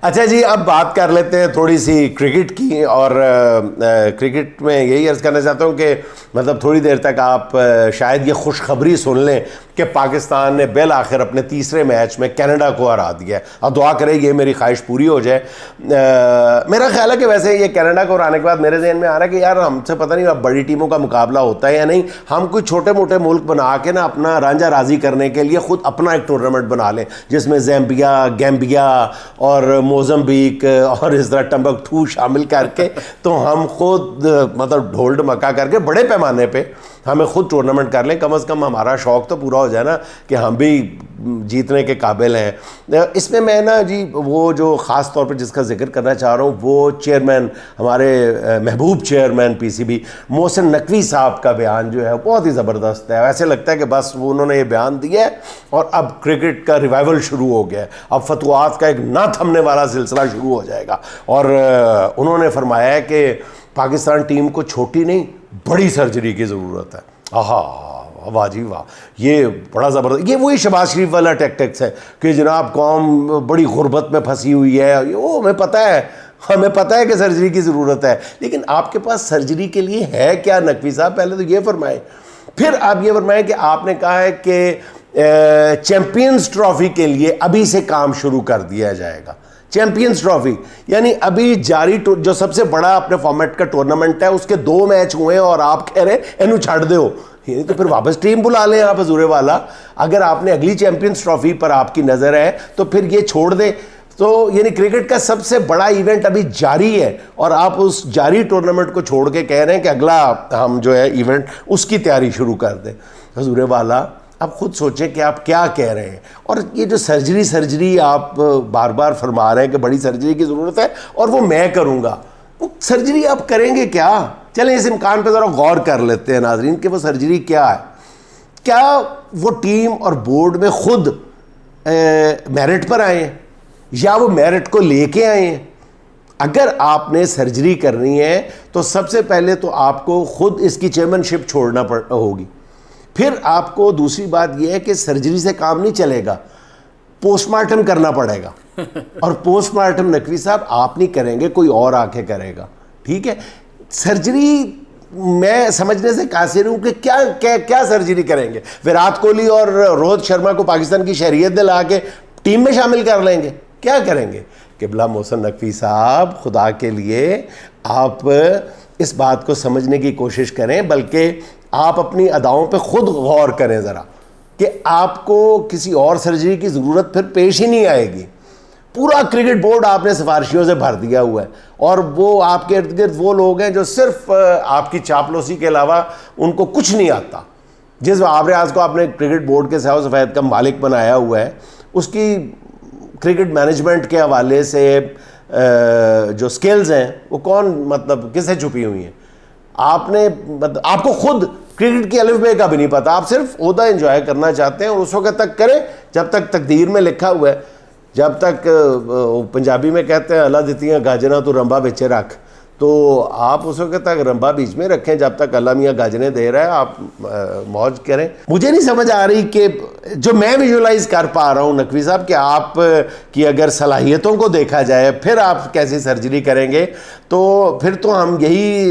अच्छा जी, अब बात कर लेते हैं थोड़ी सी क्रिकेट की। और क्रिकेट में यही अर्ज़ करना चाहता हूँ कि मतलब थोड़ी देर तक आप शायद ये खुशखबरी सुन लें कि पाकिस्तान ने बिल आखिर अपने तीसरे मैच में कनाडा को हरा दिया है। अब दुआ करें ये मेरी ख्वाहिश पूरी हो जाए। मेरा ख्याल है कि वैसे ये कनाडा को हराने के बाद मेरे जहन में आ रहा है कि यार हमसे पता नहीं अब बड़ी टीमों का मुकाबला होता है या नहीं, हम कोई छोटे मोटे मुल्क बना के ना अपना रांझा राजी करने के लिए खुद अपना एक टूर्नामेंट बना लें, जिसमें ज़ैम्बिया, गैम्बिया और मोज़म्बिक और इस तरह टम्बकटू शामिल करके तो हम खुद मतलब ढोल ढमका करके बड़े पैमाने पे हमें खुद टूर्नामेंट कर लें। कम से कम हमारा शौक़ तो पूरा हो जाए ना कि हम भी जीतने के काबिल हैं। इसमें मैं ना जी वो जो ख़ास तौर पे जिसका जिक्र करना चाह रहा हूँ वो चेयरमैन, हमारे महबूब चेयरमैन पीसीबी मोहसिन नकवी साहब का बयान जो है बहुत ही ज़बरदस्त है। ऐसे लगता है कि बस वो उन्होंने ये बयान दिया है और अब क्रिकेट का रिवाइवल शुरू हो गया है, अब फतवात का एक ना थमने वाला सिलसिला शुरू हो जाएगा। और उन्होंने फरमाया है कि पाकिस्तान टीम को छोटी नहीं बड़ी सर्जरी की ज़रूरत है। आहा, वाह जी वाह, ये बड़ा ज़बरदस्त, ये वही शहबाज शरीफ वाला टैक्टिक्स है कि जनाब कौम बड़ी गुर्बत में फंसी हुई है, वो हमें पता है कि सर्जरी की ज़रूरत है, लेकिन आपके पास सर्जरी के लिए है क्या नकवी साहब? पहले तो ये फरमाएं, फिर आप ये फरमाएं कि आपने कहा है कि चैम्पियंस ट्रॉफी के लिए अभी से काम शुरू कर दिया जाएगा। चैंपियंस ट्रॉफी यानी अभी जारी जो सबसे बड़ा अपने फॉर्मेट का टूर्नामेंट है उसके 2 मैच हुए हैं और आप कह रहे हैं इन्हू छाड़ दो, ये तो फिर वापस टीम बुला लें आप हजूरे वाला। अगर आपने अगली चैंपियंस ट्रॉफी पर आपकी नज़र है तो फिर ये छोड़ दें। तो यानी क्रिकेट का सबसे बड़ा इवेंट अभी जारी है और आप उस जारी टूर्नामेंट को छोड़ के कह रहे हैं कि अगला हम जो है इवेंट उसकी तैयारी शुरू कर दें। हजूरे वाला आप खुद सोचें कि आप क्या कह रहे हैं। और ये जो सर्जरी आप बार बार फरमा रहे हैं कि बड़ी सर्जरी की ज़रूरत है और वो मैं करूँगा, वो सर्जरी आप करेंगे क्या? चलें इस इम्कान पर ज़रा गौर कर लेते हैं नाज़रीन कि वो सर्जरी क्या है। क्या वो टीम और बोर्ड में खुद मेरिट पर आए हैं या वो मेरिट को लेके आए हैं? अगर आपने सर्जरी करनी है तो सबसे पहले तो आपको खुद इसकी चेयरमैनशिप छोड़ना होगी। फिर आपको दूसरी बात यह है कि सर्जरी से काम नहीं चलेगा, पोस्टमार्टम करना पड़ेगा। और पोस्टमार्टम नकवी साहब आप नहीं करेंगे, कोई और आके करेगा, ठीक है? सर्जरी मैं समझने से कासिर हूं कि क्या क्या क्या सर्जरी करेंगे? विराट कोहली और रोहित शर्मा को पाकिस्तान की शहरियत दिला के टीम में शामिल कर लेंगे, क्या करेंगे? किबला मोहसिन नकवी साहब, खुदा के लिए आप इस बात को समझने की कोशिश करें, बल्कि आप अपनी अदाओं पे खुद गौर करें ज़रा कि आपको किसी और सर्जरी की ज़रूरत फिर पेश ही नहीं आएगी। पूरा क्रिकेट बोर्ड आपने सिफारिशियों से भर दिया हुआ है और वो आपके इर्द गिर्द वो लोग हैं जो सिर्फ आपकी चापलूसी के अलावा उनको कुछ नहीं आता। जिस आबरे आज को आपने क्रिकेट बोर्ड के सैर सफ़ेद का मालिक बनाया हुआ है, उसकी क्रिकेट मैनेजमेंट के हवाले से जो स्किल्स हैं वो कौन मतलब किससे छुपी हुई हैं? आपने मतलब आपको खुद क्रिकेट की अलिफ बे का भी नहीं पता, आप सिर्फ ओहदा एंजॉय करना चाहते हैं और उस वक्त तक करें जब तक तकदीर में लिखा हुआ है। जब तक पंजाबी में कहते हैं अल्लाह दित्तियां गाजना तो रंबा बेचे रख, तो आप उस वक्त तक रंबा बीच में रखें जब तक अल्लाह मियाँ गाजने दे रहा है, आप मौज करें। मुझे नहीं समझ आ रही कि जो मैं विजुलाइज कर पा रहा हूँ नकवी साहब कि आप की अगर सलाहियतों को देखा जाए फिर आप कैसी सर्जरी करेंगे, तो फिर तो हम यही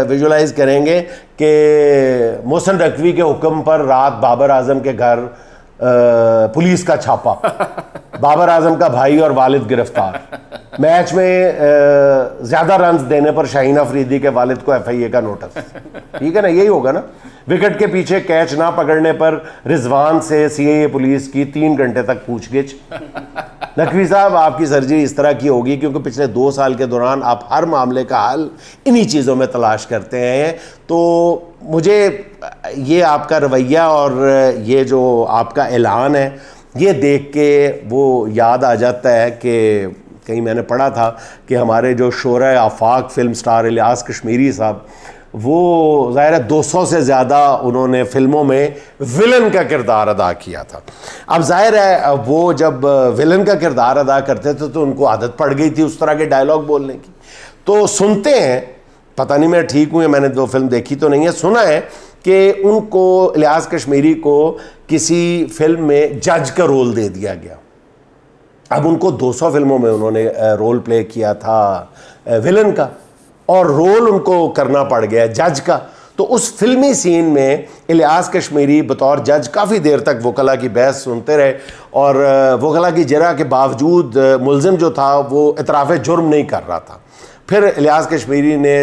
विजुलाइज करेंगे कि मोहसिन नकवी के हुक्म पर रात बाबर आजम के घर पुलिस का छापा, बाबर आजम का भाई और वालिद गिरफ्तार, मैच में ज्यादा रन्स देने पर शाहीन अफरीदी के वालिद को FIA का नोटिस, ठीक है ना? यही होगा ना? विकेट के पीछे कैच ना पकड़ने पर रिजवान से CIA पुलिस की 3 घंटे तक पूछगिछ। नकवी साहब आपकी सर्जरी इस तरह की होगी क्योंकि पिछले 2 साल के दौरान आप हर मामले का हल इन्हीं चीज़ों में तलाश करते हैं। तो मुझे ये आपका रवैया और ये जो आपका ऐलान है ये देख के वो याद आ जाता है कि कहीं मैंने पढ़ा था कि हमारे जो शोरा आफाक फिल्म स्टार इलियास कश्मीरी साहब, वो ज़ाहिर है 200 से ज़्यादा उन्होंने फ़िल्मों में विलन का किरदार अदा किया था। अब ज़ाहिर है वो जब विलन का किरदार अदा करते थे तो उनको आदत पड़ गई थी उस तरह के डायलॉग बोलने की। तो सुनते हैं, पता नहीं मैं ठीक हूँ या मैंने वो फिल्म देखी तो नहीं है, सुना है कि उनको इलियास कश्मीरी को किसी फिल्म में जज का रोल दे दिया गया। अब उनको 200 फिल्मों में उन्होंने रोल प्ले किया था विलन का, और रोल उनको करना पड़ गया जज का। तो उस फिल्मी सीन में इलियास कश्मीरी बतौर जज काफ़ी देर तक वकला की बहस सुनते रहे, और वकला की जरा के बावजूद मुल्ज़िम जो था वो इतराफ़ जुर्म नहीं कर रहा था। फिर इलियास कश्मीरी ने,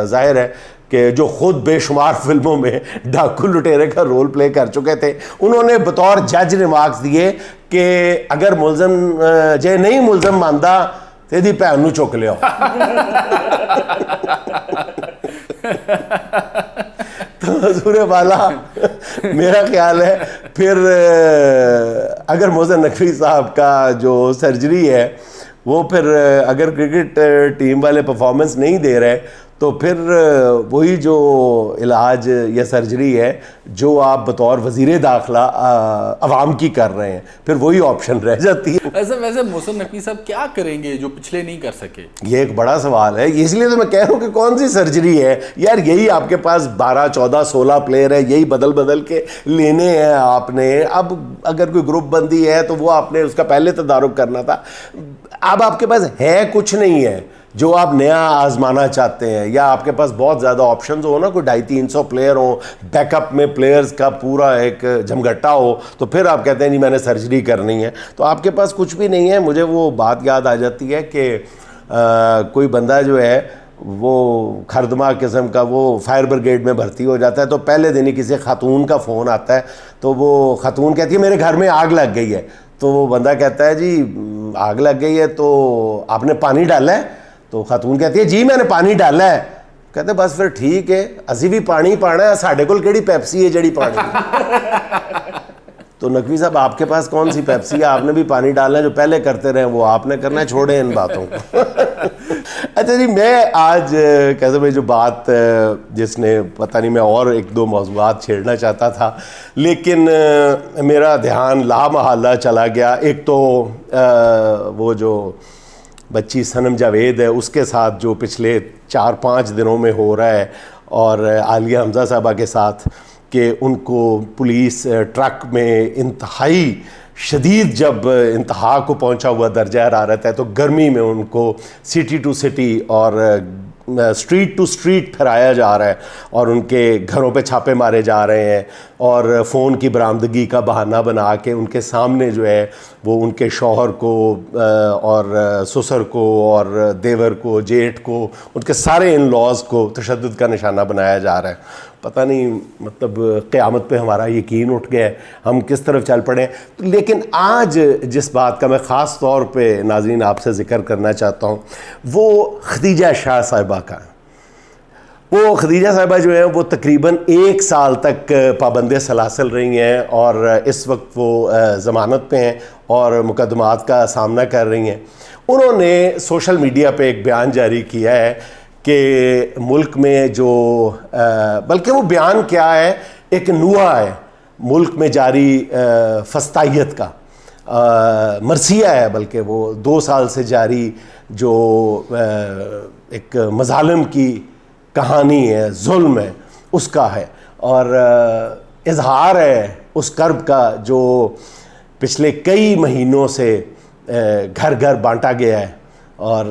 जाहिर है कि जो ख़ुद बेशुमार फिल्मों में डाकू लुटेरे का रोल प्ले कर चुके थे, उन्होंने बतौर जज रिमार्क्स दिए कि अगर मुल्ज़िम जे नहीं मुल्ज़िम मानदा तो यदि भैन नूं चुक लियो। तो हजूर वाला मेरा ख्याल है फिर अगर मोहसिन नकवी साहब का जो सर्जरी है वो फिर अगर क्रिकेट टीम वाले परफॉर्मेंस नहीं दे रहे तो फिर वही जो इलाज या सर्जरी है जो आप बतौर वज़ीर दाखिला अवाम की कर रहे हैं, फिर वही ऑप्शन रह जाती है। वैसे मोहसिन नकवी साहब क्या करेंगे जो पिछले नहीं कर सके? ये एक बड़ा सवाल है, इसलिए तो मैं कह रहा हूँ कि कौन सी सर्जरी है यार। यही आपके पास 12, 14, 16 प्लेयर है, यही बदल बदल के लेने हैं आपने। अब अगर कोई ग्रुप बंदी है तो वो आपने उसका पहले तदारुक करना था। अब आपके पास है कुछ नहीं है जो आप नया आजमाना चाहते हैं, या आपके पास बहुत ज़्यादा ऑप्शंस हो ना, कोई 250-300 प्लेयर हो, बैकअप में प्लेयर्स का पूरा एक जमघट्टा हो, तो फिर आप कहते हैं नहीं मैंने सर्जरी करनी है। तो आपके पास कुछ भी नहीं है। मुझे वो बात याद आ जाती है कि कोई बंदा जो है वो खरदमा किस्म का वो फायर ब्रिगेड में भर्ती हो जाता है, तो पहले दिन ही किसी खातून का फ़ोन आता है, तो वो खातून कहती है मेरे घर में आग लग गई है। तो वो बंदा कहता है जी आग लग गई है तो आपने पानी डाला है? तो खातून कहती है जी मैंने पानी डाला है। कहते बस फिर ठीक है, असी भी पानी पाना है, साढ़े कोल केड़ी पेप्सी है जड़ी पानी। तो नकवी साहब आपके पास कौन सी पेप्सी है? आपने भी पानी डालना है, जो पहले करते रहे वो आपने करना है, छोड़े इन बातों को। अच्छा जी, मैं आज कैसे भाई जो बात जिसने पता नहीं मैं और 1-2 मौज़ूआत छेड़ना चाहता था, लेकिन मेरा ध्यान लामहल्ला चला गया। एक तो वो जो बच्ची सनम जावेद है उसके साथ जो पिछले 4-5 दिनों में हो रहा है, और आलिया हमज़ा साहबा के साथ कि उनको पुलिस ट्रक में इंतहाई शदीद जब इंतहा को पहुंचा हुआ दर्जा हरारत है तो गर्मी में उनको सिटी टू सिटी और स्ट्रीट टू स्ट्रीट फिराया जा रहा है, और उनके घरों पे छापे मारे जा रहे हैं, और फ़ोन की बरामदगी का बहाना बना के उनके सामने जो है वो उनके शौहर को और ससुर को और देवर को, जेठ को, उनके सारे इन लॉज को तशद्दुद का निशाना बनाया जा रहा है। पता नहीं मतलब क़यामत पे हमारा यकीन उठ गया है, हम किस तरफ चल पड़े। लेकिन आज जिस बात का मैं ख़ास तौर पे नाज़रीन आपसे ज़िक्र करना चाहता हूँ वो खदीजा शाह साहिबा का। वो खदीजा साहिबा जो है वो तकरीबन 1 साल तक पाबंद सलासल रही हैं, और इस वक्त वो ज़मानत पे हैं और मुकदमात का सामना कर रही हैं। उन्होंने सोशल मीडिया पे एक बयान जारी किया है कि मुल्क में जो बल्कि वो बयान क्या है, एक नुआ है मुल्क में जारी फस्तायत का, मरसिया है, बल्कि वो 2 साल से जारी जो एक मजालिम की कहानी है, जुल्म है, उसका है, और इजहार है उस कर्ब का जो पिछले कई महीनों से घर घर बांटा गया है। और